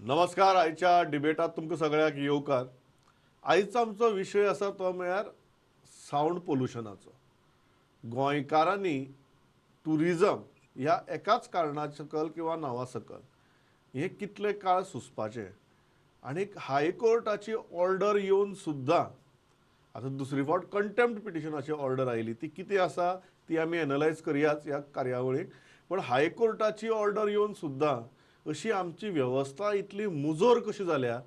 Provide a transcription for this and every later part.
नमस्कार. आयच्या डिबेटात तुमकां सगळ्याक येवकार. आयचो आमचो विशय आसा तो म्हळ्यार सावंड पोल्युशनाचो. गोंयकारांनी टुरिजम ह्या एकाच कारणां सकल किंवा नांवा सकल हे कितले काळ सुचपाचें आनी हायकोर्टाची ऑर्डर येवन सुद्दां आतां दुसरी फावट कंटेम्प्ट पिटिशनाची ऑर्डर आयली ती कितें आसा ती आमी एनालायज करयाच ह्या कार्यावळीक. पण हायकोर्टाची ऑर्डर येवन सुद्दां अशी आमची वेवस्था इतली मुजोर कशी जाल्या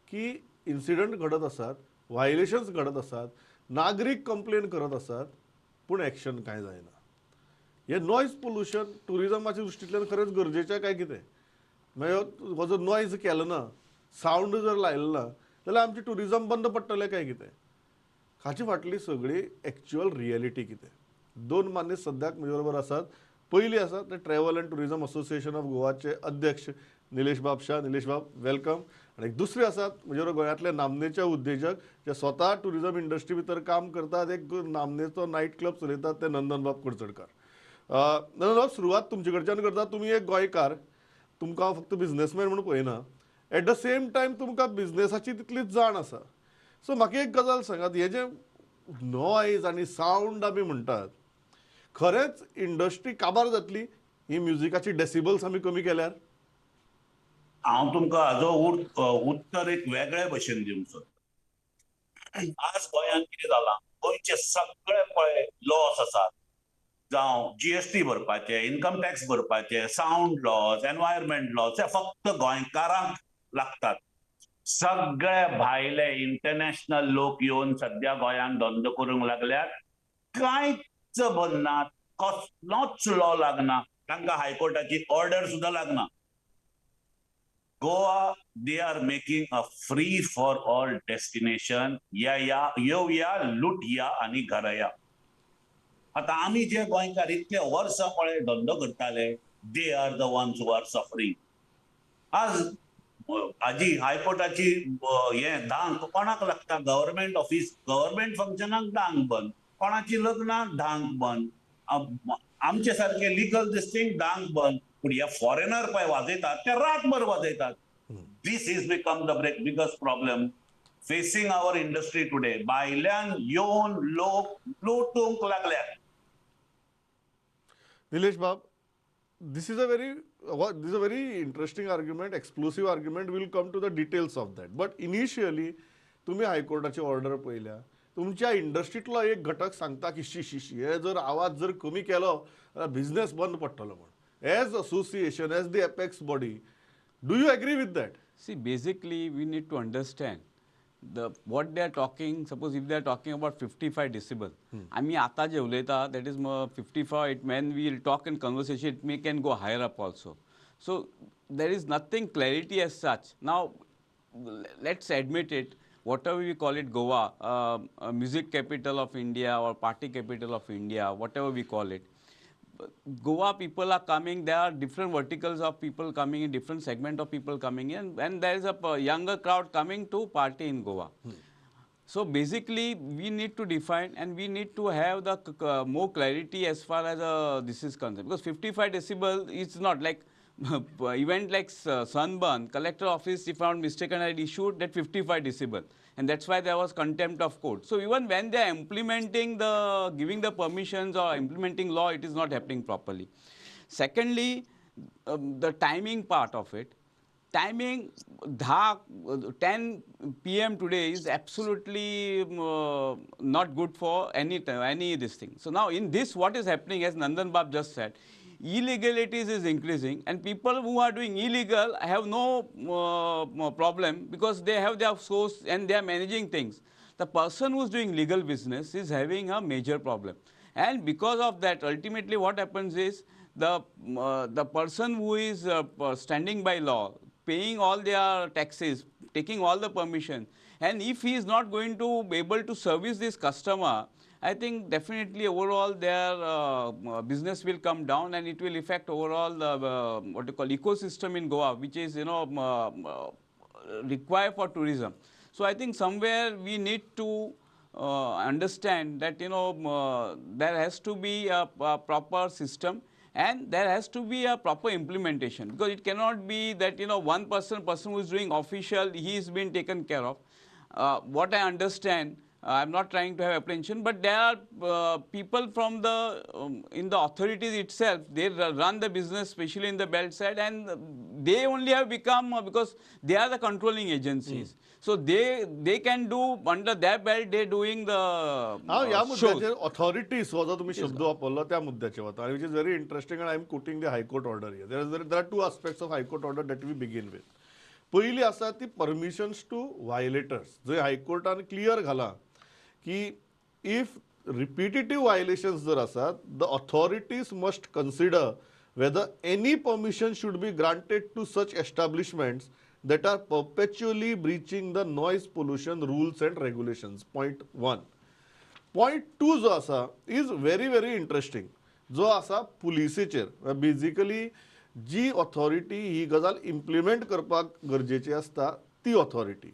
की इन्सिडंट घडत आसात, व्हायलेशन्स घडत आसात, नागरीक कंप्लेन करत आसात, पूण एक्शन कांय जायना. हे नॉयज पोल्युशन टुरिजमाच्या दृश्टींतल्यान खरेंच गरजेचें काय कितें? मागीर हो जर नॉयज केलो ना, सावंड जर लायलो ना, जाल्यार आमचें टुरिजम बंद पडटलें काय कितें? हाची फाटली सगळी एक्चुअल रियलिटी कितें? दोन मान्य सद्याक म्हजे बरोबर आसात. पयली आसा ते travel and tourism association of गोवाचे अध्यक्ष निलेश बाब शाह. निलेश बाब, वेलकम. आनी एक दुसरे आसात म्हजे बरोबर गोंयांतले नामनेचे उद्देजक जे स्वता टुरिजम इंडस्ट्री भितर काम करतात, एक नामनेचो नायट क्लब चलयतात, ते नंदन बाब कुडचडकर. नंदन बाब, सुरवात तुमचे कडच्यान करता. तुमी एक गोंयकार, तुमकां हांव फक्त बिझनेसमॅन म्हणून पळयना. एट द सेम टायम तुमकां बिझनेसाची तितलीच जाण आसा. सो म्हाका एक गजाल सांगात, हे जे नॉयज आनी सावंड आमी म्हणटात, खरेंच इंडस्ट्री काबार जातली ही म्युजिकाची डेसिबल्स आमी कमी केल्यार? हांव तुमकां हाजो उत्तर एक वेगळे भशेन दिवंक सोदतां. आज गोंयांत कितें जालां, गोंयचे सगळे पळय लॉस आसात, जावं जीएसटी भरपाचे, इन्कम टॅक्स भरपाचे, सावंड लॉज, एनवायरमेंट लॉज, हे फक्त गोंयकारांक लागतात. सगळे भायले इंटरनॅशनल लोक येवन सध्या गोंयांत धंदो करूंक लागल्यात. कांयच बननात, कसलोच लॉ लागना, तांकां हायकोर्टाची ऑर्डर सुद्दां लागना. Goa, they are making a free for all destination. येवया, लुटया आणि घरया. आता आम्ही जे गोंयकार इतके वर्सां पळय धंदो करताले, they are the ones who are suffering. आज हाजी हायकोर्टाची हे धांक कोणाक लागता? गव्हर्नमेंट ऑफिस, गव्हर्नमेंट फंक्शनाक धांक बंद, कोणाची लग्नाक धांक बंद, आमचे सारखे लिगल दिस्टींग धांक बंद. पण हे फॉरेनर पळय वाजयतात ते रातभर वाजयतात. This is become the biggest problem facing our industry today. भायल्यान येवन लोक लुटूंक लागल्यात. निलेश बाब, this is a very interesting argument, explosive argument. We'll come to the details of that. But initially, तुम्ही हायकोर्टाची ऑर्डर पळयल्या, तुमच्या इंडस्ट्रीतलो एक घटक सांगता की शी शी शी हे जर आवाज जर कमी केलो जाल्यार बिझनेस बंद पडटलो म्हणून. As association, as the apex body, do you agree with that? See, basically, we need to understand what they are talking. Suppose if they are talking about 55 decibel, आम्ही आता जे उलयता, that is 55. When we talk in conversation, it can go higher up also. So there is nothing clarity as such. Now, let's admit it. Whatever we call it, Goa, music capital of India or party capital of India, whatever we call it. Goa people are coming, there are different verticals of people coming in, different segment of people coming in, and there is a younger crowd coming to party in Goa. So basically we need to define and we need to have the more clarity as far as this is concerned, because 55 decibel is not like event like Sunburn, collector office, if I'm not mistaken, had issued that 55 decibel. And that's why there was contempt of court. So even when they are implementing giving the permissions or implementing law, it is not happening properly. Secondly, the timing part of it. Timing, 10 p.m. today is absolutely not good for any this thing. So now in this, what is happening, as Nandan Bab just said, illegalities is increasing, and people who are doing illegal have no problem because they have their source and they are managing things. The person who is doing legal business is having a major problem, and because of that, ultimately what happens is the person who is standing by law, paying all their taxes, taking all the permission, and if he is not going to be able to service this customer, I think definitely overall their business will come down, and it will affect overall the what you call ecosystem in Goa, which is required for tourism. So I think somewhere we need to understand that there has to be a proper system, And there has to be a proper implementation, because it cannot be that, one person who is doing official, he is being taken care of. What I understand, I'm not trying to have apprehension, but there are people from the in the authorities itself. They run the business, especially in the belt side, and they only have become because they are the controlling agencies. So they can do under their belt. They're doing the हा या shows. मुद्द्याचेर authorities हो जो तुम्ही शब्द वापरलो त्या मुद्द्याचेर वता आणि which is very interesting and I am quoting the high court order here there are two aspects of high court order that we begin with. पहिली आसा ती परमिशन्स टू वायलेटर्स, जंय हायकोर्टान क्लियर घाला की इफ रिपिटेटिव्ह वायलेशन्स जर आसात the authorities must consider whether any permission should be granted to such establishments that are perpetually breaching the noise pollution rules and regulations. Point 1. Point 2 जो आसा is very very interesting. जो आसा पुलिसेचेर basically जी authority ही गजाल implement करपाक गरजेची आसता ती authority,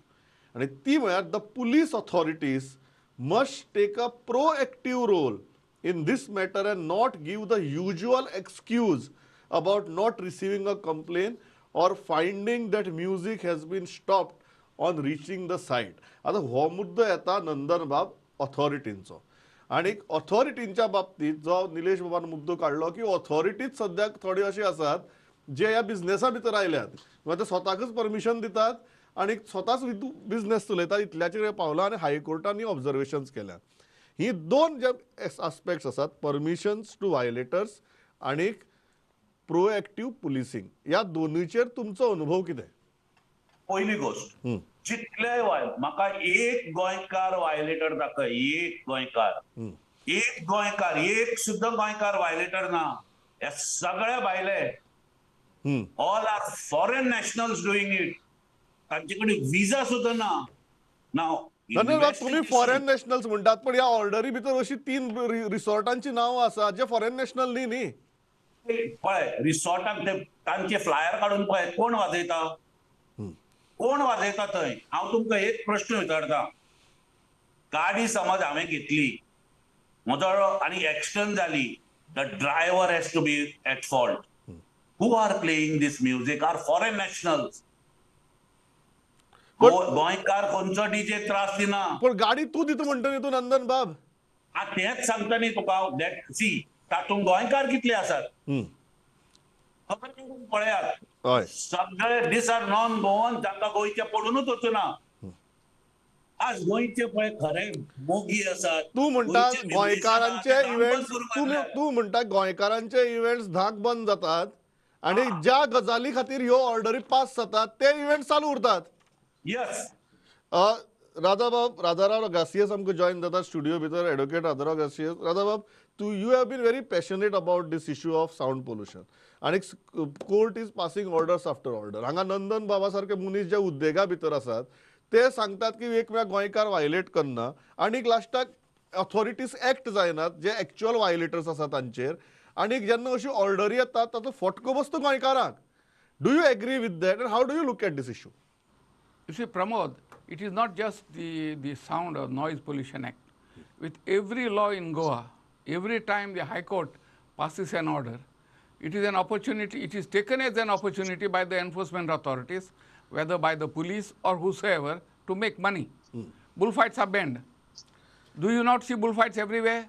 आणि ती म्हळ्यार the police authorities must take a proactive role in this matter and not give the usual excuse about not receiving a complaint or finding that music has been stopped on reaching the site. आता हो मुद्दो येता नंदनबाब ऑथॉरिटींचो, आणि ऑथॉरिटींच्या बाबतीत जो निलेश बाबान मुद्दो काढलो की ऑथॉरिटीज सद्याक थोडे असे आसात जे ह्या बिझनेसा भितर आयल्यात किंवा ते स्वताकच परमिशन दितात आणि स्वताच बिझनेस चलयतात इतल्याचेर पावला, आणि हायकोर्टांनी ऑब्झर्वेशन्स केल्या. ही दोन जे आस्पेक्ट्स आसात, परमिशन्स टू वायलेटर्स आणि प्रोएक्टिव्ह पुलिसिंग, या दोन्हीचेर तुमचो अनुभव कितें? पहिली गोष्ट, जितले म्हाका एक गोंयकार वायलेटर दाखय, एक गोंयकार एक सुद्धा गोंयकार वायलेटर ना. हे सगळे भायले all are foreign nationals doing it. तांचे कडेन विजा सुद्धा ना. नाव तुम्ही फॉरेन नॅशनल्स म्हणटात, पण या ऑर्डरी भितर अशी 3 रिसॉर्टांची नांव आसा जे फॉरेन नॅशनल न्ही. पळय रिसॉर्टाक तांचे फ्लायर काढून पळय कोण वाजयता थंय. हांव तुमकां एक प्रश्न विचारता, गाडी समज हांवें घेतली म्हजो आनी एक्सिडंट जाली, the driver has to be at fault. Who are playing this music are foreign nationals. गोंयकार खंयचो डीजे त्रास दिना. पण गाडी तू दिता म्हणटा न्ही तू नंदन बाब. तेच सांगता न्ही तुका. दॅट सी तातूंत गोंयकार कितले आसात पळयात. सगळे दीस आर नॉन गोवन, तांकां गोंयचे पडूनच वचना. आज गोंयचे पळय खरे मोगी आसात. तू म्हणटा गोंयकारांचे इव्हेंट्स, तू म्हणटा गोंयकारांचे इव्हेंट्स धाक बंद जातात आणि ज्या गजाली खातीर ह्यो ऑर्डरी पास जातात ते इव्हेंट्स चालू उरतात. यस. राधाराव गासियस आमकां जॉइन जाता स्टुडियो भितर, एडवोकेट राधाराव गासियस. राधाबाब, you have been very passionate about this issue of sound pollution, आणि court is passing orders after order. हांगा नंदन बाबा सारखे मनीस जे उद्देगा भितर आसात ते सांगतात की एकमेकांक गोंयकार वायलेट करना, आणि लास्टाक ऑथॉरिटीज एक्ट जायनात जे एक्च्युअल वायलेटर्स आसात तांचेर, आणि जेन्ना अशी ऑर्डरी येतात ताचो फटको बसतो गोंयकारांक. Do you agree with that, and how do you look at this issue? You see, Pramod, it is not just the Sound or Noise Pollution Act. With every law in Goa, every time the High Court passes an order, it is an opportunity, it is taken as an opportunity by the enforcement authorities, whether by the police or whosoever, to make money. Bullfights are banned. Do you not see bullfights everywhere?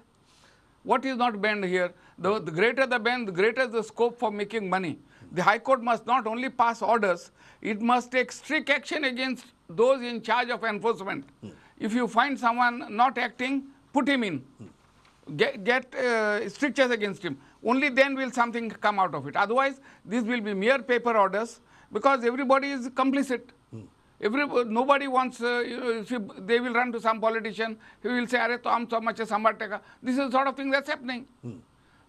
What is not banned here? The greater the ban, the greater the scope for making money. The High Court must not only pass orders, it must take strict action against those in charge of enforcement. If you find someone not acting, put him in. Get strictures against him. Only then will something come out of it. Otherwise, these will be mere paper orders, because everybody is complicit. Nobody wants, they will run to some politician, he will say, "Arey, to hum so much sambartega." This is the sort of thing that's happening.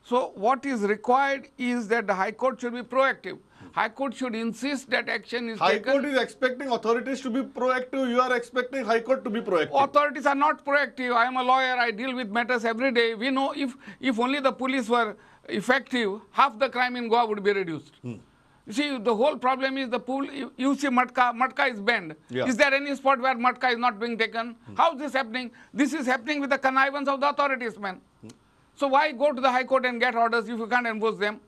So what is required is that the High Court should be proactive. High Court should insist that action is High taken. Court is expecting authorities to be proactive. You are expecting High Court to be proactive. Authorities are not proactive. I am a lawyer. I deal with matters every day. We know if only the police were effective, half the crime in Goa would be reduced. You see, the whole problem is the pool. You see, matka is banned. Yeah. Is there any spot where matka is not being taken? How is this happening? This is happening with the connivance of the authorities, man. So why go to the High Court and get orders if you can't enforce them?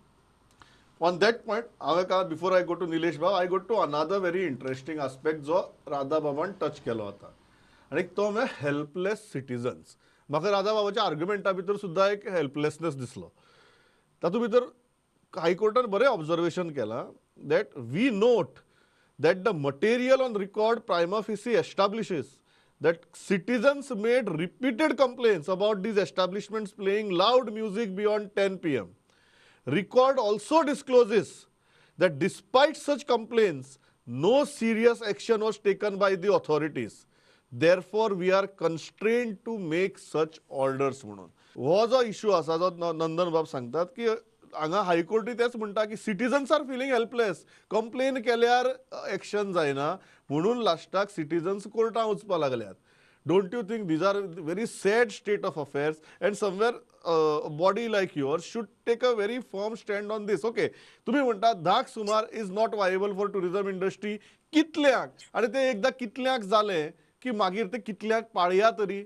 On that point हांवें का before I go to Nilesh भाव I go to another very interesting aspect जो राधा बाबान touch केलो आता आणि तो म्हळ्यार helpless citizens. म्हाका राधा बाबाच्या आर्ग्युमेंटा भितर सुद्दां एक हेल्पलेसनेस दिसलो. तातूंत भितर हायकोर्टान बरें ऑब्जर्वेशन केलां that we note that the material on record prima facie establishes that citizens made repeated complaints about these establishments playing loud music beyond 10 p.m. Record also discloses that despite such complaints, no serious action was taken by the authorities. Therefore, we are constrained to make such orders. म्हणून हो जो issue आसा जो नंदन बाब सांगतात की हांगा हायकोर्टूय तेच म्हणटा की citizens are feeling helpless, complain केल्यार एक्शन जायना म्हणून लास्टाक सिटीजन्स कोर्टात वचपा लागल्यात. Don't you think these are very sad state of affairs and somewhere body like yours should take a very firm stand on these. Okay, तुम्ही म्हणटा 10 सुमार is not viable for tourism industry. कितल्यांक आणि ते एकदा कितल्यांक जाले की मागीर ते कितल्यांक पाळया तरी.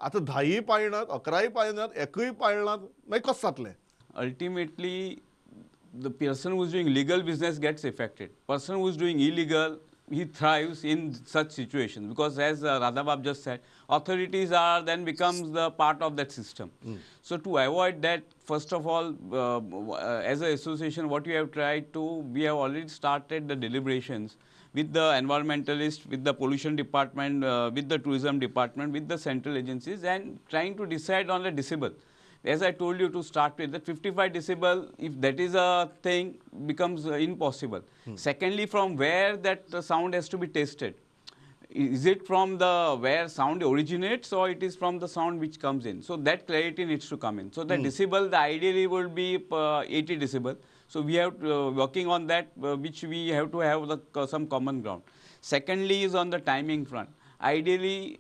आता 10 पाळनात, 11 पाळनात, 1 पाळनात, मागीर कस जातलें. Ultimately, the person who is doing legal business gets affected. Person who is doing illegal, he thrives in such situations because, as Radhabab just said, authorities are then becomes the part of that system. So to avoid that, first of all, as an association, what we have tried to, we have already started the deliberations with the environmentalists, with the pollution department, with the tourism department, with the central agencies, and trying to decide on the decibel. As I told you to start with, that 55 decibel, if that is a thing, becomes impossible. Secondly, from where that sound has to be tested. Is it from the where sound originates, or it is from the sound which comes in? So that clarity needs to come in. So the decibel, the ideally would be 80 decibel. So we have working on that, which we have to have some common ground. Secondly is on the timing front. Ideally,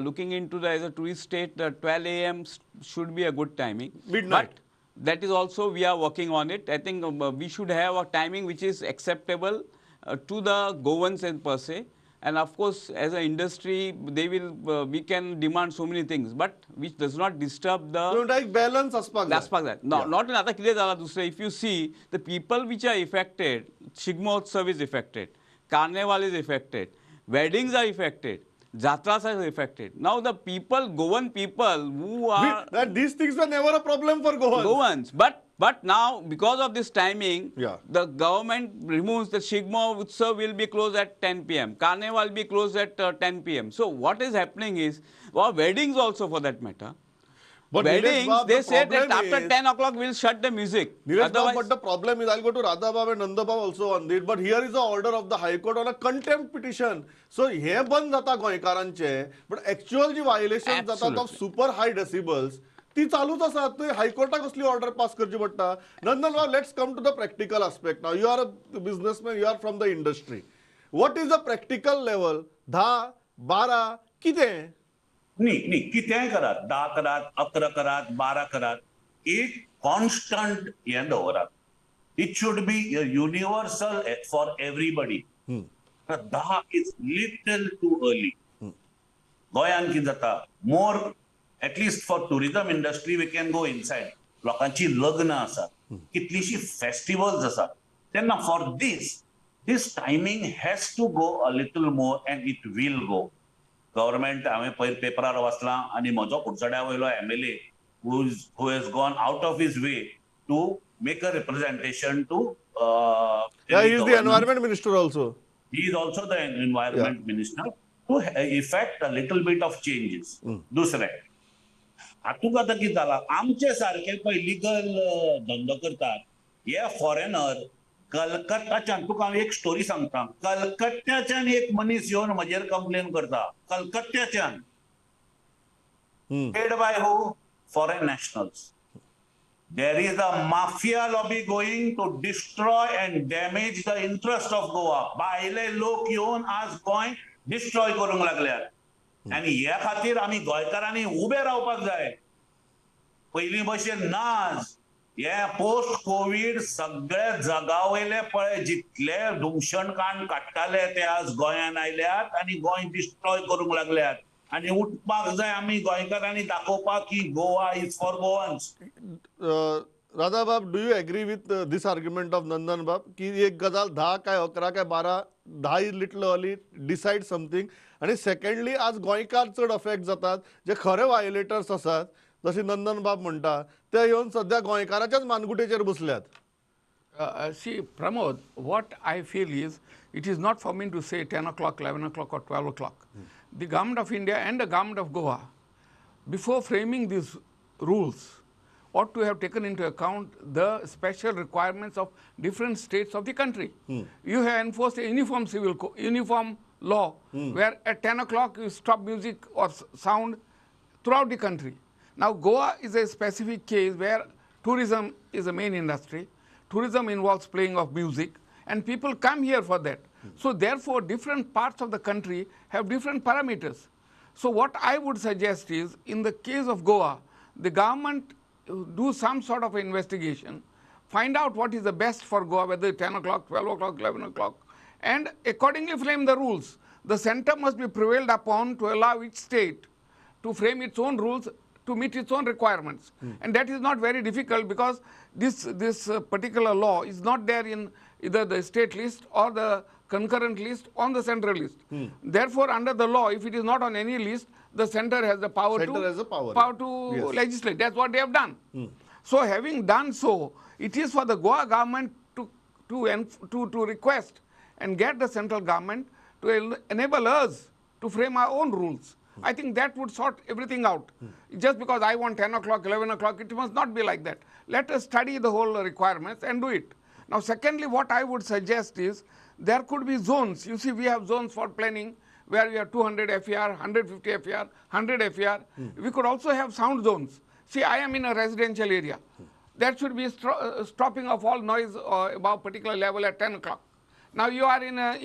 looking into the as a tourist state, 12 a.m. should be a good timing. Midnight. But that is also we are working on it. I think we should have a timing which is acceptable to the Goans per se. And of course, as an industry, they will we can demand so many things, but which does not disturb the balance aspak. Not another clear dusra. If you see the people which are affected, Shigmotsav is affected, Carnival is affected, weddings are affected, Jatras are affected. Now the people, Goan people who are these things were never a problem for Goans, but now because of this timing, Yeah. the government removes the Shigmo Utsav will be closed at 10 p.m. Carnival will be closed at 10 p.m. So what is happening is, or weddings also for that matter. But Weddings, Nilesh Bab, they the say that problem after is- 10 o'clock we'll shut the music. Nilesh Bab, Otherwise, but the problem is, I'll go to Radha Bab and Nanda Bab also on it, but here is the order of the High Court on a contempt petition. So हे बंद जाता गोंयकारांचे, but actual ji violations जातात of Absolutely. super high decibels, ती चालूच आसा. ते हायकोर्टाक कसली order pass करची पडटा. Nandan Bab, let's come to the practical aspect. Now you are a businessman, you are from the industry. What is the practical level? 10, 12 कितें? न्ही कितेंय करात, 10 करात, 11 करात, 12 करात, एक कॉन्स्टंट हें दवरात. It should be universal for everybody. 10 is little too early. गोंयान कितें जाता, more at least for tourism industry we can go inside. लोकांची लग्न आसा, कितलीशी फेस्टिवल्स आसा, तेन्ना for this timing has to go a little more and it will go. Government हांवें पयर पेपरार वाचलां आनी म्हजो कुडचड्या वयलो MLA who has gone out of his way to make a representation to Yeah, he is the environment minister also. He is also the environment minister to effect a little bit of changes. दुसरें हातूंत आतां कितें जालां, आमचे सारके पळय legal धंदो करतात हे फॉरेनर कलकत्ताच्यान. तुका हांव एक स्टोरी सांगता. कलकत्त्याच्यान एक मनीस येवन म्हजेर कंप्लेन करता. कलकत्त्याच्यान. Paid by who? Foreign nationals. There is a mafia lobby going to destroy and damage the interest of Goa. भायले लोक येवन आज गोंय डिस्ट्रॉय करूंक लागल्यात. आनी ह्या खातीर आमी गोंयकारांनी उबे रावपाक जाय. पयलीं भशेन नाच. हे पोस्ट कोविड सगळे जगावयले पळय जितले धुमशणकांड काडटाले ते आज गोंयान आयल्यात आनी गोंय डिस्ट्रॉय करूंक लागल्यात. आनी उठपाक जाय आमी गोंयकारांनी दाखोवपाक की गोवा इज फॉर गोवन्स. राधाबाब, do you agree with this argument of Nandan बाब की एक गजाल 10 काय 11 काय 12 10 is little early decide something, आणि सेकंडली आज गोंयकार चड अफेक्ट जातात जे खरे वायोलेटर्स आसात, जसे नंदन बाब म्हणटा ते येवन सध्या गोंयकाराच्याच मानगुटेचेर बसल्यात. See, Pramod, what I feel is, it is not for me to say 10 o'clock, 11 o'clock or 12 o'clock. The government of India and the government of Goa, before framing these rules, ought to have taken into account the special requirements of different states of the country. You have enforced a uniform uniform law, where at 10 o'clock you stop music or sound throughout the country. Now, Goa is a specific case where tourism is a main industry. Tourism involves playing of music, and people come here for that. So therefore, different parts of the country have different parameters. So what I would suggest is, in the case of Goa, the government do some sort of investigation, find out what is the best for Goa, whether 10 o'clock, 12 o'clock, 11 o'clock, and accordingly frame the rules. The center must be prevailed upon to allow each state to frame its own rules to meet its own requirements. And that is not very difficult, because this particular law is not there in either the state list or the concurrent list on the central list. Therefore, under the law, if it is not on any list, the center has the power to Yes. legislate. That's what they have done. So having done so, it is for the Goa government to request and get the central government to enable us to frame our own rules. I think that would sort everything out. Just because I want 10 o'clock, 11 o'clock, it must not be like that. Let us study the whole requirements and do it. Now, secondly, what I would suggest is, there could be zones. You see, we have zones for planning where we have 200 FER, 150 FER, 100 FER. We could also have sound zones. See, I am in a residential area. There should be stopping of all noise above particular level at 10 o'clock. Now you are in a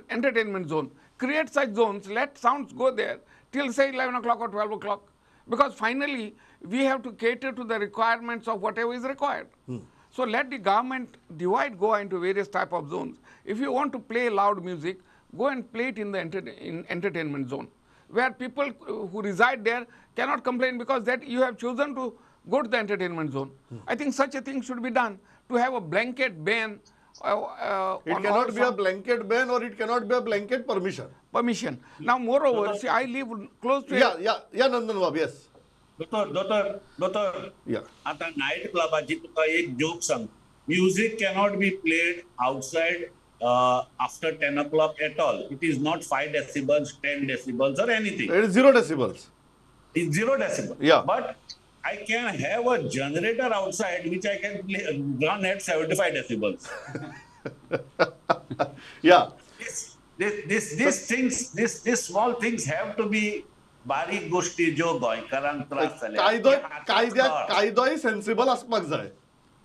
entertainment zone. Create such zones, let sounds go there till say 11 o'clock or 12 o'clock. Because finally, we have to cater to the requirements of whatever is required. So let the government divide Goa into various type of zones. If you want to play loud music, go and play it in the entertainment zone, where people who reside there cannot complain, because that you have chosen to go to the entertainment zone. I think such a thing should be done. To have a blanket ban. It cannot be a blanket ban, or it cannot be a blanket permission. Now, moreover, see, I live close to. Yeah, Nandan Bab, yes. दोतर Yeah. आता night क्लबाची तुका एक joke सांग. Music cannot be played outside after 10 o'clock at all. It is not 5 decibels, 10 decibels or anything. It is 0 decibels. It's 0 decibel. Yeah. But I can have a generator outside which I can run at 75 decibels. Yeah. These small things have to be बारीक गोष्टी ज्यो गोंयकारांक त्रास जाल्या. कायदोय sensible आसपाक जाय.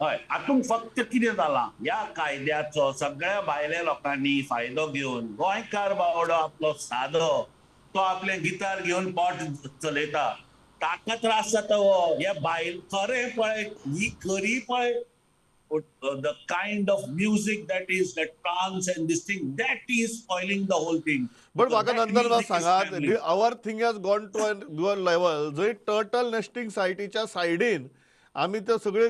हय, हातूंत फक्त कितें जालां, ह्या कायद्याचो सगळ्या भायल्या लोकांनी फायदो घेवन गोंयकार बावडो आपलो सादो तो आपले गिटार घेवन पोट चलयता, ताका त्रास जाता. हो ह्या भायल खरें पळय, ही खरी पळय, the kind of music that is that trance and this thing, that is spoiling the whole thing. But म्हाका That नंतर music is सांगात, family. our thing has gone to a level जंय टर्टल नेस्टिंग सायटीच्या सायडीन आमी ते सगळे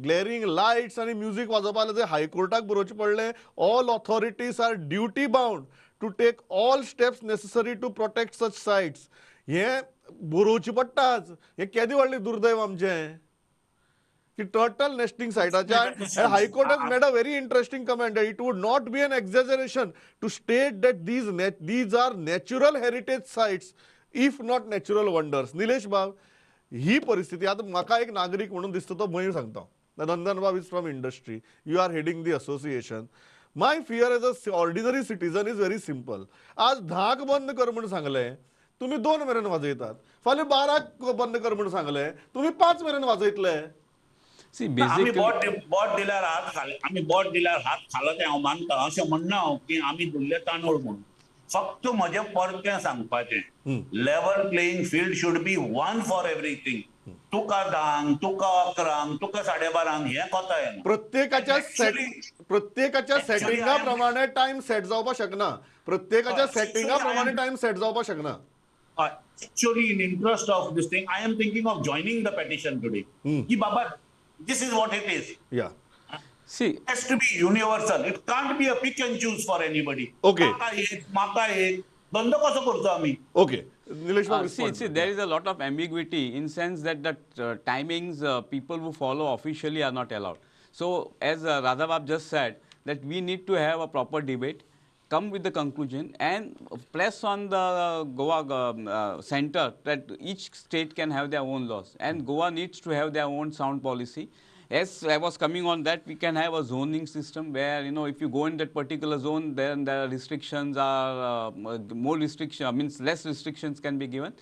glaring lights आणि music वाजोवपाक लागले. हायकोर्टाक बरोवचें पडलें, all authorities are duty bound to take all steps necessary to protect such sites. हें बरोवचें पडटाच. हें केदें व्हडलें दुर्दैव आमचें की टर्टल नेस्टिंग सायटाच्या High Court has made a very interesting comment that it would not be an exaggeration to state that these are natural heritage sites, if not natural wonders. Nilesh बाब, ही परिस्थिती आता म्हाका एक नागरिक म्हणून दिसता तो भंय सांगता. Nandan Bab is from industry, you are heading the association. My fear as a ordinary citizen is very simple. आज 10 बंद कर म्हणून सांगले, तुम्ही 2 मेरेन वाजयतात. फाल्यां 12 बंद कर म्हणून सांगले, तुम्ही 5 मेरेन वाजयतले. आम्ही बोट दिल्यार हात खालो ते हांव मानता. अशें म्हणना हांव की आमी धुल्ले तांदूळ म्हणून. फक्त म्हजें परतें सांगपाचें, level playing field should be one for everything. तुका 10, तुका 11, तुका 12:30 हें कोता येना. प्रत्येकाच्या सेटिंगा प्रमाणे टाइम सेट जावपाक शकना. प्रत्येकाच्या सेटिंगा प्रमाणे टाइम सेट जावपाक शकना. Actually, in interest of this thing, I am thinking of joining the petition today. की बाबा This is what it is. Yeah. See, It has to be universal. It can't be a pick and choose for anybody. Okay. Maka एक, धंदो कसो करतो आम्ही? Okay. Nilesh Babu, see, respond. there is a lot of ambiguity in sense that the timings people who follow officially are not allowed. So, as Radhabab just said, that we need to have a proper debate, come with the conclusion, and press on the Goa center that each state can have their own laws, and Goa needs to have their own sound policy. As I was coming on that, we can have a zoning system where, if you go in that particular zone, then the restrictions are more restriction, means less restrictions can be given.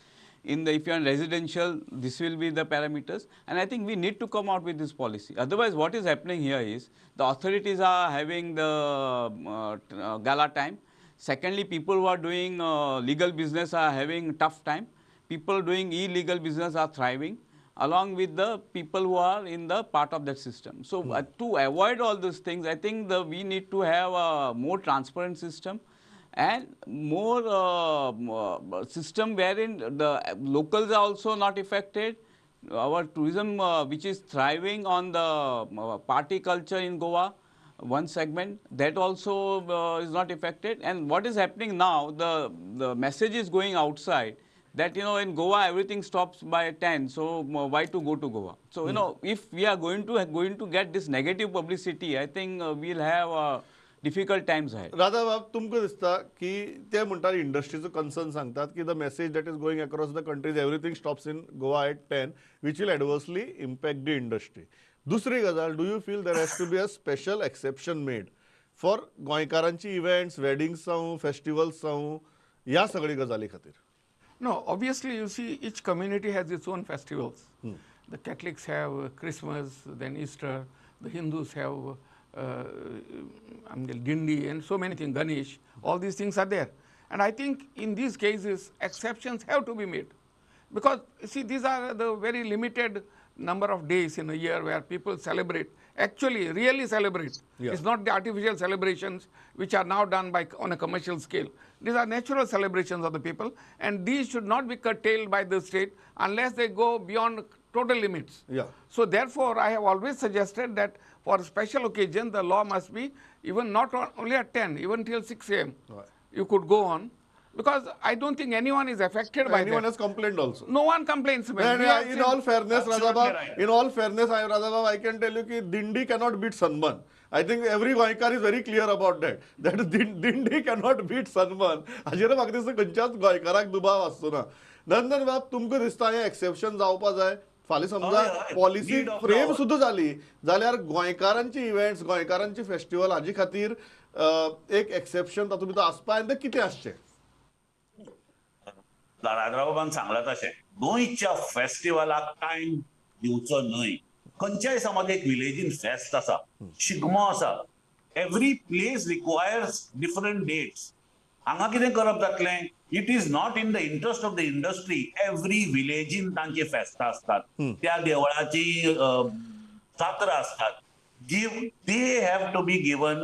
If you're in residential, this will be the parameters. And I think we need to come out with this policy. Otherwise, what is happening here is the authorities are having the gala time. Secondly, people who are doing legal business are having tough time. People doing illegal business are thriving, along with the people who are in the part of that system. So to avoid all these things, I think we need to have a more transparent system and more system wherein the locals are also not affected. Our tourism, which is thriving on the party culture in Goa, one segment, that also is not affected. And what is happening now, the message is going outside that, in Goa everything stops by 10, so why to go to Goa? So, if we are going to get this negative publicity, I think we'll have difficult times ahead. राधाबाब, तुमकां दिसता की ते म्हणटात इंडस्ट्रीचो concern सांगतात की the message that is going across the countries everything stops in Goa at 10 which will adversely impact the industry. दुसरी गजाल, do you feel there has to be a special exception made for गोंयकारांची events, weddings जावं, festivals जावं, ह्या सगळी गजाली खातीर? No, obviously, you see, each community has its own festivals. The Catholics have Christmas, then Easter. The Hindus have Dindi and so many things, Ganesh. All these things are there. And I think in these cases, exceptions have to be made. Because, see, these are the very limited number of days in a year where people celebrate, actually, really celebrate. Yeah. It's not the artificial celebrations which are now done on a commercial scale. These are natural celebrations of the people, and these should not be curtailed by the state unless they go beyond total limits. Yeah. So therefore, I have always suggested that for a special occasion, the law must be even not only at 10, even till 6 a.m. Right. You could go on, because I don't think anyone is affected by Anyone that. has complained also? No one complains. And We have in seen- all fairness, Absolutely Radhabab, right. in all fairness, Radhabab, I can tell you that Dindi cannot beat Sanban. I think every Goinkar is very clear about that. That Dindi cannot beat Sanban. हाजेर म्हाका दिसता खंयच्याच गोंयकाराक दुबाव आसचो ना. नंदन बाब, तुमकां दिसता हें एक्सेप्शन जावपा जाय? फाल्यां समजा हय, हय. Policy Need of frame law. सुद्दां जाली जाल्यार गोंयकारांची इव्हेंट्स, गोंयकारांची फेस्टिवल हाजे खातीर एक एक्सेप्शन तातूंत भितर आसपा आनी तें कितें आसचें? राजराबाबान सांगला तशें गोंयच्या फेस्टिवलाक टायम दिवचो न्हय. खंयच्याय समज एक विलेजीन फेस्ट आसा, शिगमो आसा, every place requires different dates. हांगा कितें करप जातलें? It is not in the interest of the industry. Every विलेजीन तांची फेस्तां असतात, त्या देवळाची जात्रा असतात. They have to be given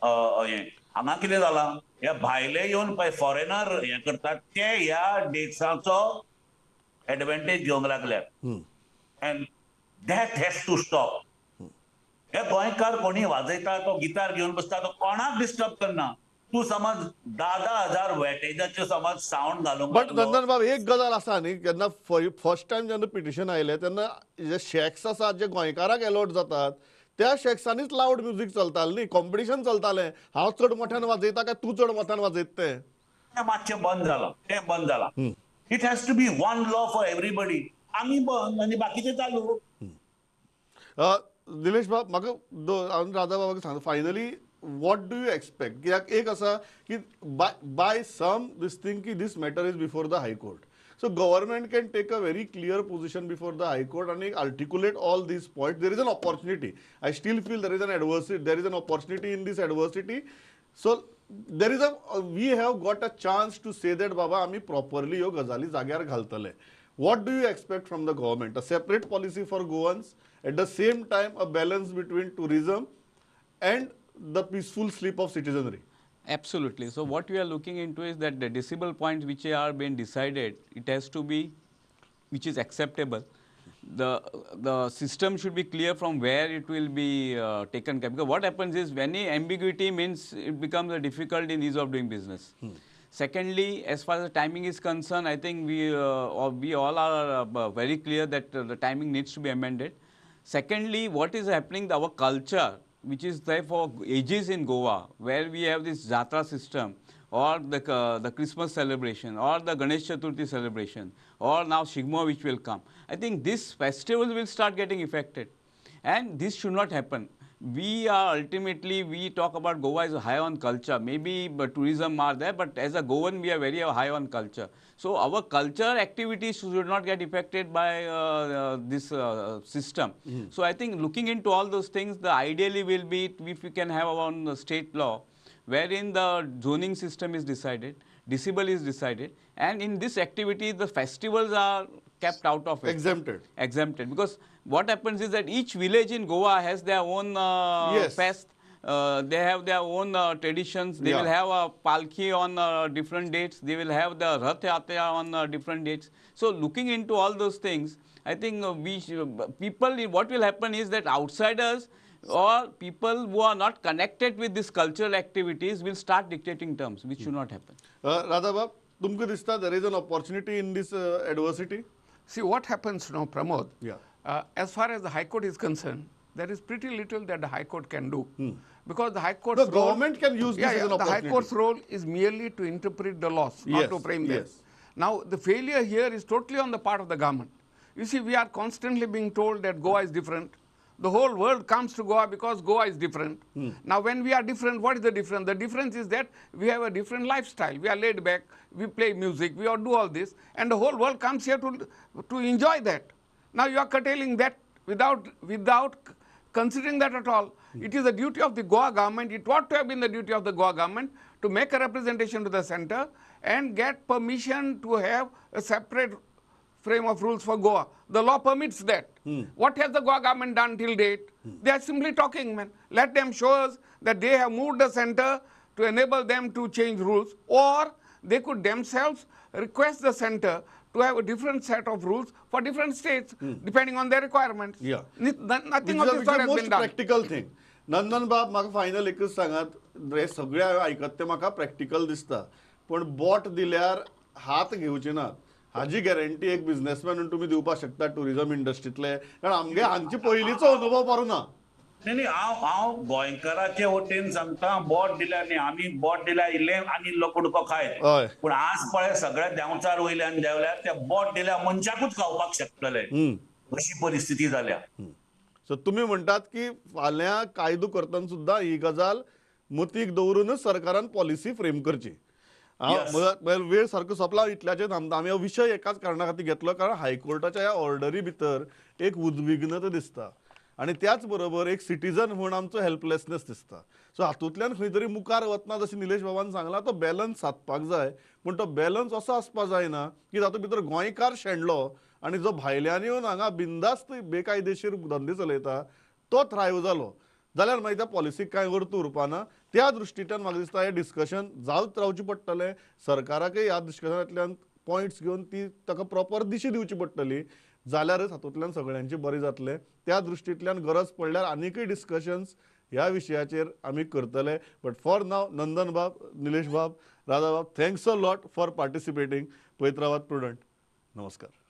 हें. हांगा कितें जालां, हे भायले येवन पळय फॉरेनर हें करतात, ते ह्या डेट्साचो एडवांटेज घेवंक लागल्यात. And that has to stop. हे गोंयकार कोणी वाजयता, तो गिटार घेवन बसता, तो कोणाक डिस्टर्ब करना. तूं समज 10,000 वॅटेजाचे समज सावंड घालूंक बट लागलो. नंदन बाब, एक गजाल आसा न्ही, जेन्ना फर्स्ट टायम जेन्ना पिटिशन आयलें तेन्ना जे शॅक्स आसात जे गोंयकाराक अलॉट जातात त्या शॅक्सांनीच लावड म्युजीक चलतालें न्ही, कॉम्पिटिशन चलतालें. हांव चड मोठ्यान वाजयता काय तूं चड मोठ्यान वाजयता तें. तें मातशें बंद जालां, तें बंद जालां. It has to be one law for everybody. आमी बंद आनी बाकीचे चालू. निलेश बाब, म्हाका हांव राधा बाबाक सांगता, finally what do you expect? कित्याक एक आसा की बाय सम दिस थिंग की this matter is before the high court. So government can take a very clear position before the High Court and articulate all these points. There is an opportunity. I still feel there is an adversity. There is an opportunity in this adversity. So there is we have got a chance to say that Baba, आम्ही properly यो गजाली जाग्यार घालतले. What do you expect from the government? A separate policy for Goans, at the same time a balance between tourism and the peaceful sleep of citizenry. Absolutely. So what we are looking into is that the decibel points which are being decided, it has to be, which is acceptable. the system should be clear from where it will be taken care. Because what happens is, any ambiguity means it becomes difficult in ease of doing business. Secondly, as far as the timing is concerned, I think we all are very clear that the timing needs to be amended. Secondly, what is happening, our culture, which is there for ages in Goa, where we have this Jatra system, or the Christmas celebration, or the Ganesh Chaturthi celebration, or now Shigmo which will come. I think these festivals will start getting affected, and this should not happen. We are ultimately, we talk about Goa is high on culture. Maybe tourism are there, but as a Goan, we are very high on culture. So our culture activities should not get affected by this system. So I think looking into all those things, the ideally will be if we can have our own state law, wherein the zoning system is decided, decibel is decided, and in this activity, the festivals are kept out of it. Exempted. Because what happens is that each village in Goa has their own fest. They have their own traditions. They will have a palki on different dates. They will have the Rath Yatra on different dates. So looking into all those things, I think what will happen is that outsiders or people who are not connected with these cultural activities will start dictating terms, which should not happen. Radhabab, तुमको दिसता there is an opportunity in this adversity? See, what happens now, Pramod, Yeah. As far as the High Court is concerned, there is pretty little that the High Court can do. Because the High Court's The government can use this as an the High opportunity. Court's role is merely to interpret the laws, not to frame them. Yes. Now, the failure here is totally on the part of the government. You see, we are constantly being told that Goa is different. The whole world comes to Goa because Goa is different. Now, when we are different, what is the difference? The difference is that we have a different lifestyle. We are laid back, we play music, we all do all this, and the whole world comes here to enjoy that. Now, you are curtailing that without considering that at all. It is the duty of the Goa government, it ought to have been the duty of the Goa government to make a representation to the center and get permission to have a separate frame of rules for Goa. The law permits that. What has the Goa government done till date? They are simply talking, man. Let them show us that they have moved the center to enable them to change rules, or they could themselves request the center to have a different set of rules for different states, depending on their requirements. Yeah. Nothing of this sort has been done. Practical thing. Nandan बाब, म्हाका final एकच सांगात, हे सगळे आयकत ते म्हाका practical दिसता, पण बोट दिल्यार हात घेवचे नात. हाजी गॅरंटी एक बिझनेसमॅन म्हणून तुम्ही दिवपाक शकता टुरिझम इंडस्ट्रीतले, कारण आमगे हांची पयलींचो अनुभव पारू ना. नाही हांव गोंयकाराचे वटेन सांगता, बोट दिल्या न्ही, आमी बोट दिल्या इल्ले आनी लोकडको खायत. हय. पूण आज पळय सगळ्या देंवचार वयल्यान देंवल्यार त्या बोट दिल्या मनशाकूच खावपाक शकतले, अशी परिस्थिती जाल्या. सो तुम्ही म्हणटात की फाल्यां कायदो करतना सुद्दां ही गजाल मतीक दवरूनच सरकारान पॉलिसी फ्रेम करची. वेळ सारको सोंपला, इतल्याचेच आमी हो विशय एकाच कारणा खातीर घेतलो, कारण हायकोर्टाच्या ह्या ऑर्डरी भितर एक उद्विग्नता दिसता, आणि त्याच बरोबर एक सिटीजन म्हणून आमचो हेल्पलेसनेस दिसता. सो हातूंतल्यान खंय तरी मुखार वतना, जशें निलेश बाबान सांगला, तो बॅलन्स सादपाक जाय. पूण तो बॅलन्स असो आसपाक जायना की तातूंत भितर गोंयकार शेणलो आनी जो भायल्यान येवन हांगा बिंदास्त बेकायदेशीर धंदे चलयता तो थ्रायव जालो, जाल्यार मागीर त्या पॉलिसीक कांय अर्थ उरपाना. त्या दृश्टींतल्यान म्हाका दिसता हें डिस्कशन जावच रावचें पडटलें. सरकाराकय ह्या डिस्कशनांतल्यान पॉयंट्स घेवन ती ताका प्रॉपर दिशी दिवची पडटली, जाल्यारच हातूंतल्यान सगळ्यांचें बरें जातलें. त्या दृश्टींतल्यान गरज पडल्यार आनीकय डिस्कशन्स ह्या विशयाचेर आमी करतले. बट फॉर नाव, नंदन बाब, निलेश बाब, राधा बाब, थँक्स अ लॉट फॉर पार्टिसिपेटींग. पळयत रावात प्रुडंट. नमस्कार.